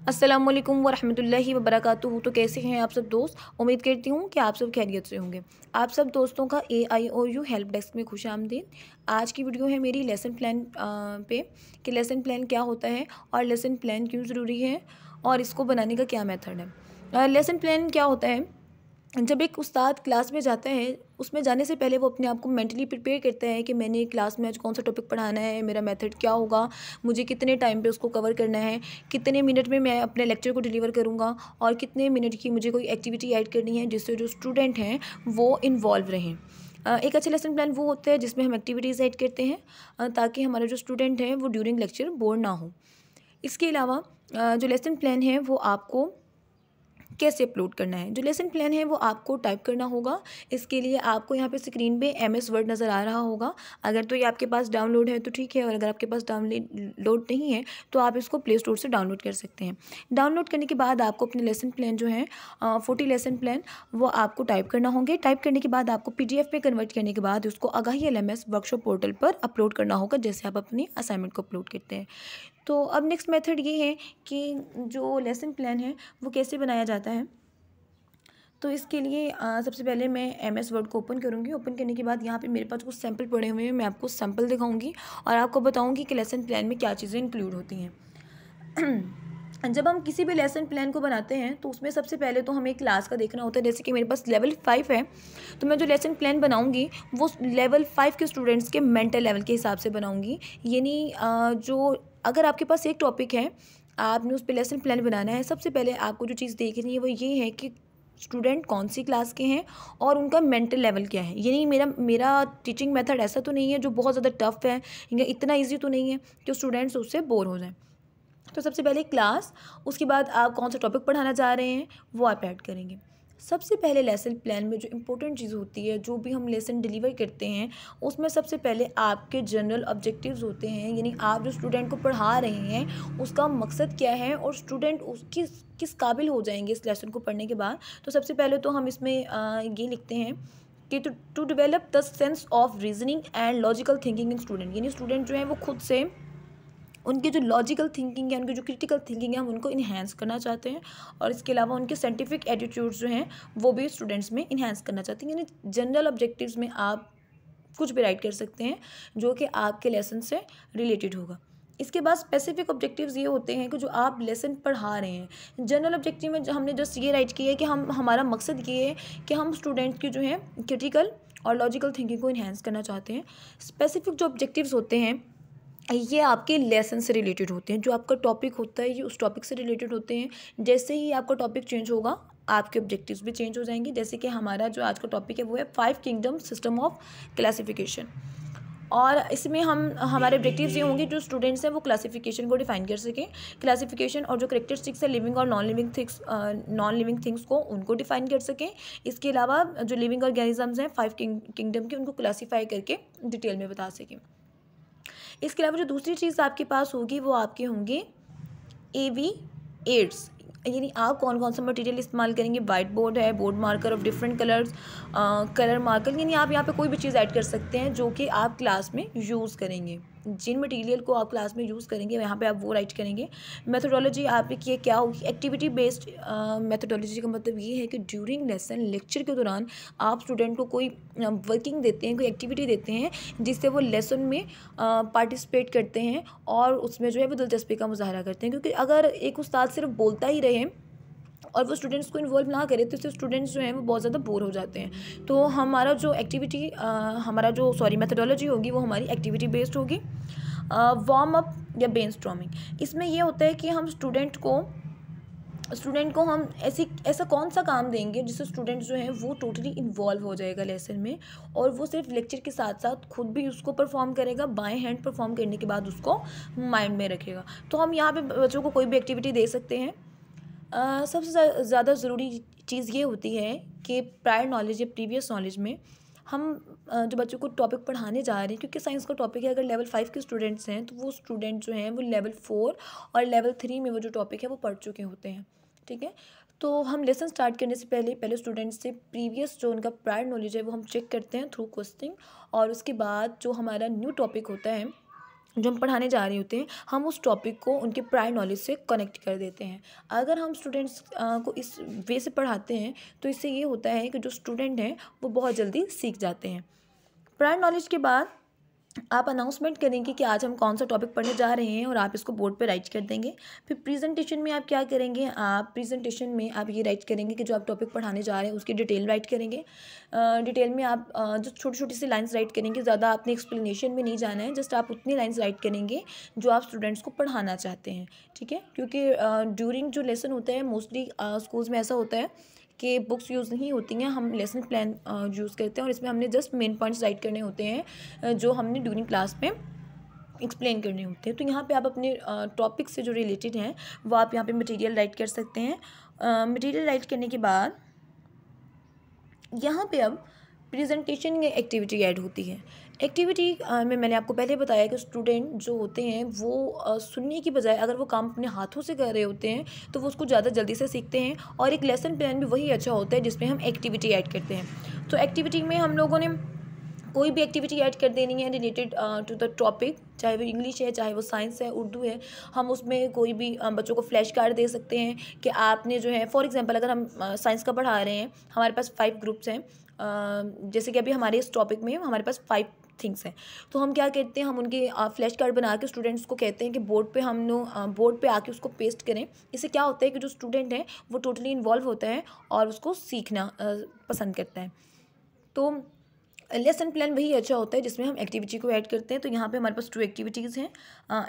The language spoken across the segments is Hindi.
अस्सलामुअलैकुम वरहमतुल्लाहि वबरकातुहू। तो कैसे हैं आप सब दोस्त। उम्मीद करती हूँ कि आप सब खैरियत से होंगे। आप सब दोस्तों का AIOU हेल्प डेस्क में खुश आमदीद। आज की वीडियो है मेरी लेसन प्लान पे कि लेसन प्लान क्या होता है और लेसन प्लान क्यों ज़रूरी है और इसको बनाने का क्या मेथड है। लेसन प्लान क्या होता है, जब एक उस्ताद क्लास में जाता है उसमें जाने से पहले वो अपने आप को मेंटली प्रिपेयर करता है कि मैंने क्लास में आज कौन सा टॉपिक पढ़ाना है, मेरा मेथड क्या होगा, मुझे कितने टाइम पे उसको कवर करना है, कितने मिनट में मैं अपने लेक्चर को डिलीवर करूँगा और कितने मिनट की मुझे कोई एक्टिविटी ऐड करनी है जिससे जो स्टूडेंट हैं वो इन्वॉल्व रहें। एक अच्छा लेसन प्लान वो होता है जिसमें हम एक्टिविटीज़ ऐड करते हैं ताकि हमारा जो स्टूडेंट है वो ड्यूरिंग लेक्चर बोर ना हो। इसके अलावा जो लेसन प्लान है वो आपको कैसे अपलोड करना है, जो लेसन प्लान है वो आपको टाइप करना होगा। इसके लिए आपको यहाँ पे स्क्रीन पे MS वर्ड नज़र आ रहा होगा। अगर तो ये आपके पास डाउनलोड है तो ठीक है, और अगर आपके पास डाउनलोड नहीं है तो आप इसको प्ले स्टोर से डाउनलोड कर सकते हैं। डाउनलोड करने के बाद आपको अपने लेसन प्लान जो है 40 लेसन प्लान वो आपको टाइप करना होंगे। टाइप करने के बाद आपको PDF पे कन्वर्ट करने के बाद उसको आगाही LMS वर्कशॉप पोर्टल पर अपलोड करना होगा, जैसे आप अपनी असाइनमेंट को अपलोड करते हैं। तो अब नेक्स्ट मेथड ये है कि जो लेसन प्लान है वो कैसे बनाया जाता है। तो इसके लिए सबसे पहले मैं MS वर्ड को ओपन करूँगी। ओपन करने के बाद यहाँ पे मेरे पास कुछ सैम्पल पड़े हुए हैं, मैं आपको सैम्पल दिखाऊंगी और आपको बताऊंगी कि लेसन प्लान में क्या चीज़ें इंक्लूड होती हैं। जब हम किसी भी लेसन प्लान को बनाते हैं तो उसमें सबसे पहले तो हमें क्लास का देखना होता है। जैसे कि मेरे पास लेवल 5 है तो मैं जो लेसन प्लान बनाऊंगी वो लेवल 5 के स्टूडेंट्स के मेंटल लेवल के हिसाब से बनाऊंगी। यानी जो अगर आपके पास एक टॉपिक है, आपने उस पर लेसन प्लान बनाना है, सबसे पहले आपको जो चीज़ देखनी है वो ये है कि स्टूडेंट कौन सी क्लास के हैं और उनका मेंटल लेवल क्या है। यानी मेरा टीचिंग मेथड ऐसा तो नहीं है जो बहुत ज़्यादा टफ है या इतना इजी तो नहीं है कि स्टूडेंट्स उससे बोर हो जाएं। तो सबसे पहले क्लास, उसके बाद आप कौन सा टॉपिक पढ़ाना चाह रहे हैं वो आप ऐड करेंगे। सबसे पहले लेसन प्लान में जो इम्पोर्टेंट चीज़ होती है, जो भी हम लेसन डिलीवर करते हैं उसमें सबसे पहले आपके जनरल ऑब्जेक्टिव्स होते हैं। यानी आप जो स्टूडेंट को पढ़ा रहे हैं उसका मकसद क्या है और स्टूडेंट उसकी किस काबिल हो जाएंगे इस लेसन को पढ़ने के बाद। तो सबसे पहले तो हम इसमें ये लिखते हैं कि to develop the sense of reasoning and logical thinking in student. यानी स्टूडेंट जो है वो खुद से उनकी जो लॉजिकल थिंकिंग है, उनकी जो क्रिटिकल थिंकिंग है, हम उनको इन्हेंस करना चाहते हैं। और इसके अलावा उनके साइंटिफिक एटीट्यूड्स जो हैं वो भी स्टूडेंट्स में इन्हेंस करना चाहते हैं। यानी जनरल ऑब्जेक्टिव्स में आप कुछ भी राइट कर सकते हैं जो कि आपके लेसन से रिलेटेड होगा। इसके बाद स्पेसिफिक ऑब्जेक्टिव्स ये होते हैं कि जो आप लेसन पढ़ा रहे हैं। जनरल ऑब्जेक्टिव में हमने जस्ट ये राइट किया है कि हमारा मकसद ये है कि हम स्टूडेंट की जो है क्रिटिकल और लॉजिकल थिंकिंग को इन्हेंस करना चाहते हैं। स्पेसिफिक जो ऑब्जेक्टिव्स होते हैं ये आपके लेसन से रिलेटेड होते हैं। जो आपका टॉपिक होता है ये उस टॉपिक से रिलेटेड होते हैं। जैसे ही आपका टॉपिक चेंज होगा आपके ऑब्जेक्टिव्स भी चेंज हो जाएंगे। जैसे कि हमारा जो आज का टॉपिक है वो है 5 किंगडम सिस्टम ऑफ क्लासिफिकेशन, और इसमें हमारे ऑब्जेक्टिव्स ये होंगे जो स्टूडेंट्स हैं वो क्लासिफिकेशन को डिफाइन कर सकें। क्लासिफिकेशन और जो करेक्टरिस्टिक्स है लिविंग और नॉन लिविंग थिंग्स को उनको डिफाइन कर सकें। इसके अलावा जो लिविंग ऑर्गेनिजम्स हैं 5 किंगडम के उनको क्लासीफाई करके डिटेल में बता सकें। इसके अलावा जो दूसरी चीज़ आपके पास होगी वो आपके होंगे AV एड्स। यानी आप कौन कौन सा मटेरियल इस्तेमाल करेंगे। वाइट बोर्ड है, board marker of different colours, colour marker. यानी आप यहाँ पे कोई भी चीज़ ऐड कर सकते हैं जो कि आप क्लास में यूज़ करेंगे। जिन मटेरियल को आप क्लास में यूज़ करेंगे यहाँ पे आप वो राइट करेंगे। मेथोडोलॉजी आपकी क्या होगी, एक्टिविटी बेस्ड मेथोडोलॉजी का मतलब ये है कि ड्यूरिंग लेसन लेक्चर के दौरान आप स्टूडेंट को कोई वर्किंग देते हैं, कोई एक्टिविटी देते हैं जिससे वो लेसन में पार्टिसिपेट करते हैं और उसमें जो है वो दिलचस्पी का मुजाहरा करते हैं। क्योंकि अगर एक उस्ताद सिर्फ बोलता ही रहे और वो स्टूडेंट्स को इन्वॉल्व ना करे तो इससे स्टूडेंट्स जो हैं वो बहुत ज़्यादा बोर हो जाते हैं। तो हमारा जो मेथोडोलॉजी होगी वो हमारी एक्टिविटी बेस्ड होगी। वार्म अप या ब्रेनस्टॉर्मिंग, इसमें ये होता है कि हम स्टूडेंट को हम ऐसा कौन सा काम देंगे जिससे स्टूडेंट जो है वो टोटली इन्वॉल्व हो जाएगा लेसन में, और वो सिर्फ लेक्चर के साथ साथ खुद भी उसको परफॉर्म करेगा, बाएं हैंड परफॉर्म करने के बाद उसको माइंड में रखेगा। तो हम यहाँ पे बच्चों को कोई भी एक्टिविटी दे सकते हैं। सबसे ज़्यादा ज़रूरी चीज़ ये होती है कि प्रायर नॉलेज या प्रीवियस नॉलेज में हम जो बच्चों को टॉपिक पढ़ाने जा रहे हैं, क्योंकि साइंस का टॉपिक है, अगर लेवल 5 के स्टूडेंट्स हैं तो वो स्टूडेंट जो हैं वो लेवल 4 और लेवल 3 में वो जो टॉपिक है वो पढ़ चुके होते हैं। ठीक है, तो हम लेसन स्टार्ट करने से पहले स्टूडेंट्स से प्रीवियस जो उनका प्रायर नॉलेज है वो हम चेक करते हैं थ्रू क्वेश्चनिंग। और उसके बाद जो हमारा न्यू टॉपिक होता है जो हम पढ़ाने जा रहे होते हैं हम उस टॉपिक को उनके प्रायर नॉलेज से कनेक्ट कर देते हैं। अगर हम स्टूडेंट्स को इस वे से पढ़ाते हैं तो इससे ये होता है कि जो स्टूडेंट हैं वो बहुत जल्दी सीख जाते हैं। प्रायर नॉलेज के बाद आप अनाउंसमेंट करेंगे कि आज हम कौन सा टॉपिक पढ़ने जा रहे हैं और आप इसको बोर्ड पे राइट कर देंगे। फिर प्रेजेंटेशन में आप क्या करेंगे, आप प्रेजेंटेशन में आप ये राइट करेंगे कि जो आप टॉपिक पढ़ाने जा रहे हैं उसकी डिटेल राइट करेंगे। डिटेल में आप जो छोटी छोटी सी लाइंस राइट करेंगे, ज़्यादा आपने एक्सप्लेनेशन में नहीं जाना है, जस्ट आप उतनी लाइंस राइट करेंगे जो आप स्टूडेंट्स को पढ़ाना चाहते हैं। ठीक है, क्योंकि ड्यूरिंग जो लेसन होता है मोस्टली स्कूल्स में ऐसा होता है कि बुक्स यूज़ नहीं होती हैं, हम लेसन प्लान यूज़ करते हैं और इसमें हमने जस्ट मेन पॉइंट्स राइट करने होते हैं जो हमने ड्यूरिंग क्लास में एक्सप्लेन करने होते हैं। तो यहाँ पे आप अपने टॉपिक से जो रिलेटेड हैं वो आप यहाँ पे मटेरियल राइट कर सकते हैं। मटेरियल राइट करने के बाद यहाँ पे अब प्रेजेंटेशन एक्टिविटी ऐड होती है। एक्टिविटी में मैंने आपको पहले बताया कि स्टूडेंट जो होते हैं वो सुनने की बजाय अगर वो काम अपने हाथों से कर रहे होते हैं तो वो उसको ज़्यादा जल्दी से सीखते हैं। और एक लेसन प्लान भी वही अच्छा होता है जिसमें हम एक्टिविटी ऐड करते हैं। तो एक्टिविटी में हम लोगों ने कोई भी एक्टिविटी ऐड कर देनी है रिलेटेड टू द टॉपिक, चाहे वो इंग्लिश है, चाहे वो साइंस है, उर्दू है। हम उसमें कोई भी बच्चों को फ्लैश कार्ड दे सकते हैं कि आपने जो है फॉर एग्जांपल अगर हम साइंस का पढ़ा रहे हैं, हमारे पास 5 ग्रुप्स हैं, जैसे कि अभी हमारे इस टॉपिक में हमारे पास 5 थिंग्स हैं। तो हम क्या कहते हैं, हम उनके फ्लैश कार्ड बना के स्टूडेंट्स को कहते हैं कि बोर्ड पे हम लोग बोर्ड पे आके उसको पेस्ट करें। इससे क्या होता है कि जो स्टूडेंट है वो टोटली इन्वॉल्व होता है और उसको सीखना पसंद करता है। तो लेसन प्लान वही अच्छा होता है जिसमें हम एक्टिविटी को ऐड करते हैं। तो यहाँ पे हमारे पास 2 एक्टिविटीज़ हैं।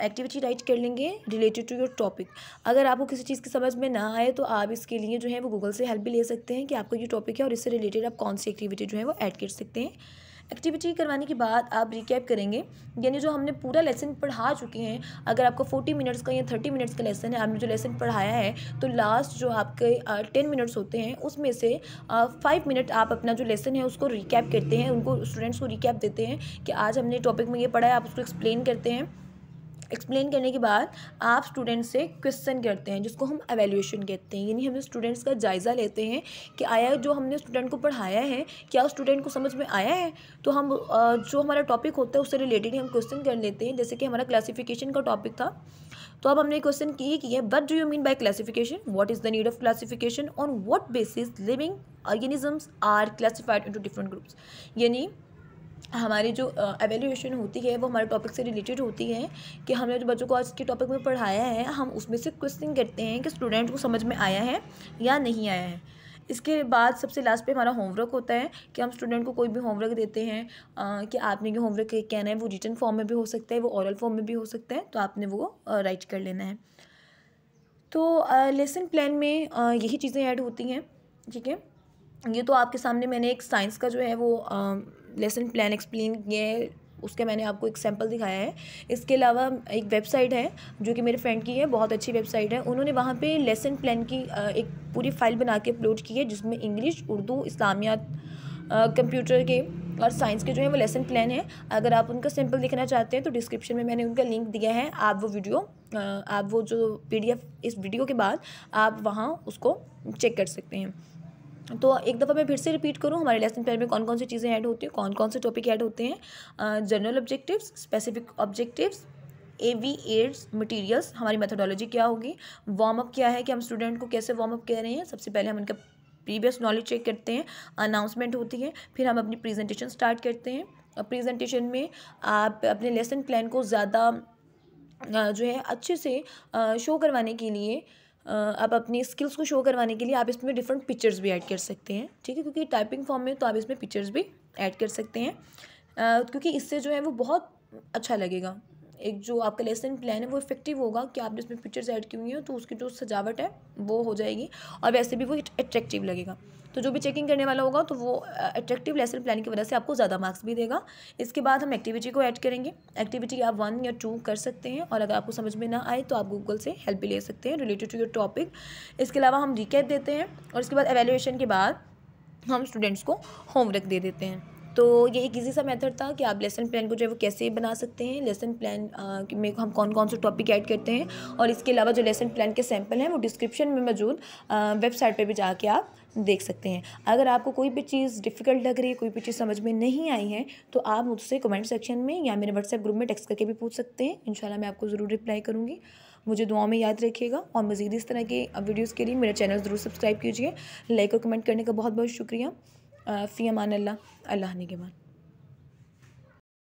एक्टिविटी राइट कर लेंगे रिलेटेड टू योर टॉपिक। अगर आपको किसी चीज़ की समझ में ना आए तो आप इसके लिए जो है वो गूगल से हेल्प भी ले सकते हैं कि आपको ये टॉपिक है और इससे रिलेटेड आप कौन सी एक्टिविटी जो है वो ऐड कर सकते हैं। एक्टिविटी करवाने के बाद आप रिकैप करेंगे, यानी जो हमने पूरा लेसन पढ़ा चुके हैं। अगर आपका 40 मिनट्स का या 30 मिनट्स का लेसन है, आपने जो लेसन पढ़ाया है तो लास्ट जो आपके 10 मिनट्स होते हैं उसमें से 5 मिनट आप अपना जो लेसन है उसको रिकैप करते हैं, उनको स्टूडेंट्स को रिकैप देते हैं कि आज हमने टॉपिक में ये पढ़ा है, आप उसको एक्सप्लेन करते हैं। एक्सप्लेन करने के बाद आप स्टूडेंट से क्वेश्चन करते हैं जिसको हम एवेल्यूएशन कहते हैं, यानी हम स्टूडेंट्स का जायज़ा लेते हैं कि आया जो हमने स्टूडेंट को पढ़ाया है क्या स्टूडेंट को समझ में आया है। तो हम जो हमारा टॉपिक होता है उससे रिलेटेड हम क्वेश्चन कर लेते हैं। जैसे कि हमारा क्लासिफिकेशन का टॉपिक था तो अब हमने क्वेश्चन किया what do you mean by classification, what is the need of classification, on what basis living organisms are classified into different groups. यानी हमारी जो एवेल्यूएशन होती है वो हमारे टॉपिक से रिलेटेड होती है कि हमने जो बच्चों को आज के टॉपिक में पढ़ाया है हम उसमें से क्वेश्चन करते हैं कि स्टूडेंट को समझ में आया है या नहीं आया है। इसके बाद सबसे लास्ट पे हमारा होमवर्क होता है कि हम स्टूडेंट को कोई भी होमवर्क देते हैं कि आपने ये होमवर्क कहना है, वो रिटन फॉर्म में भी हो सकता है, वो ओरल फॉर्म में भी हो सकता है, तो आपने वो राइट कर लेना है। तो लेसन प्लान में यही चीज़ें ऐड होती हैं। ठीक है, ये तो आपके सामने मैंने एक साइंस का जो है वो लेसन प्लान एक्सप्लेन किया है, उसका मैंने आपको एक सैम्पल दिखाया है। इसके अलावा एक वेबसाइट है जो कि मेरे फ्रेंड की है, बहुत अच्छी वेबसाइट है। उन्होंने वहाँ पे लेसन प्लान की एक पूरी फाइल बना के अपलोड की है जिसमें इंग्लिश, उर्दू, इस्लामियात, कंप्यूटर के और साइंस के जो है वो लेसन प्लान है। अगर आप उनका सैम्पल देखना चाहते हैं तो डिस्क्रिप्शन में मैंने उनका लिंक दिया है। आप वो जो PDF इस वीडियो के बाद आप वहाँ उसको चेक कर सकते हैं। तो एक दफ़ा मैं फिर से रिपीट करूँ, हमारे लेसन प्लान में कौन कौन सी चीज़ें ऐड होती हैं, कौन कौन से टॉपिक ऐड होते हैं। General objectives, specific objectives, AV aids, materials, हमारी मेथोडोलॉजी क्या होगी, वार्म अप क्या है कि हम स्टूडेंट को कैसे वार्म अप कर रहे हैं। सबसे पहले हम उनका प्रीवियस नॉलेज चेक करते हैं, अनाउंसमेंट होती है, फिर हम अपनी प्रेजेंटेशन स्टार्ट करते हैं। प्रेजेंटेशन में आप अपने लेसन प्लान को ज़्यादा जो है अच्छे से शो करवाने के लिए, आप अपनी स्किल्स को शो करवाने के लिए आप इसमें डिफरेंट पिक्चर्स भी ऐड कर सकते हैं। ठीक है, क्योंकि टाइपिंग फॉर्म में तो आप इसमें पिक्चर्स भी ऐड कर सकते हैं क्योंकि इससे जो है वो बहुत अच्छा लगेगा। एक जो आपका लेसन प्लान है वो इफेक्टिव होगा कि आपने इसमें पिक्चर्स ऐड की हुई हैं तो उसकी जो सजावट है वो हो जाएगी और वैसे भी वो अट्रैक्टिव लगेगा। तो जो भी चेकिंग करने वाला होगा तो वो अट्रैक्टिव लेसन प्लान की वजह से आपको ज़्यादा मार्क्स भी देगा। इसके बाद हम एक्टिविटी को ऐड करेंगे। एक्टिविटी आप 1 या 2 कर सकते हैं और अगर आपको समझ में ना आए तो आप गूगल से हेल्प भी ले सकते हैं रिलेटेड टू योर टॉपिक। इसके अलावा हम रिकैप देते हैं और इसके बाद एवेल्यूएशन के बाद हम स्टूडेंट्स को होमवर्क दे देते हैं। तो ये एक ईज़ी सा मेथड था कि आप लेसन प्लान को जो है वो कैसे बना सकते हैं। लेसन प्लान में हम कौन कौन से टॉपिक ऐड करते हैं, और इसके अलावा जो लेसन प्लान के सैम्पल हैं वो डिस्क्रिप्शन में मौजूद वेबसाइट पे भी जाके आप देख सकते हैं। अगर आपको कोई भी चीज़ डिफ़िकल्ट लग रही है, कोई भी चीज़ समझ में नहीं आई है, तो आप मुझसे कमेंट सेक्शन में या मेरे व्हाट्सएप ग्रुप में टेक्स्ट करके भी पूछ सकते हैं। इंशाल्लाह मैं आपको ज़रूर रिप्लाई करूँगी। मुझे दुआओं में याद रखिएगा, और मज़ीद इस तरह के वीडियोज़ के लिए मेरा चैनल ज़रूर सब्सक्राइब कीजिए। लाइक और कमेंट करने का बहुत बहुत शुक्रिया। फ़ी अमान अल्लाह, अल्लाह निगहबान।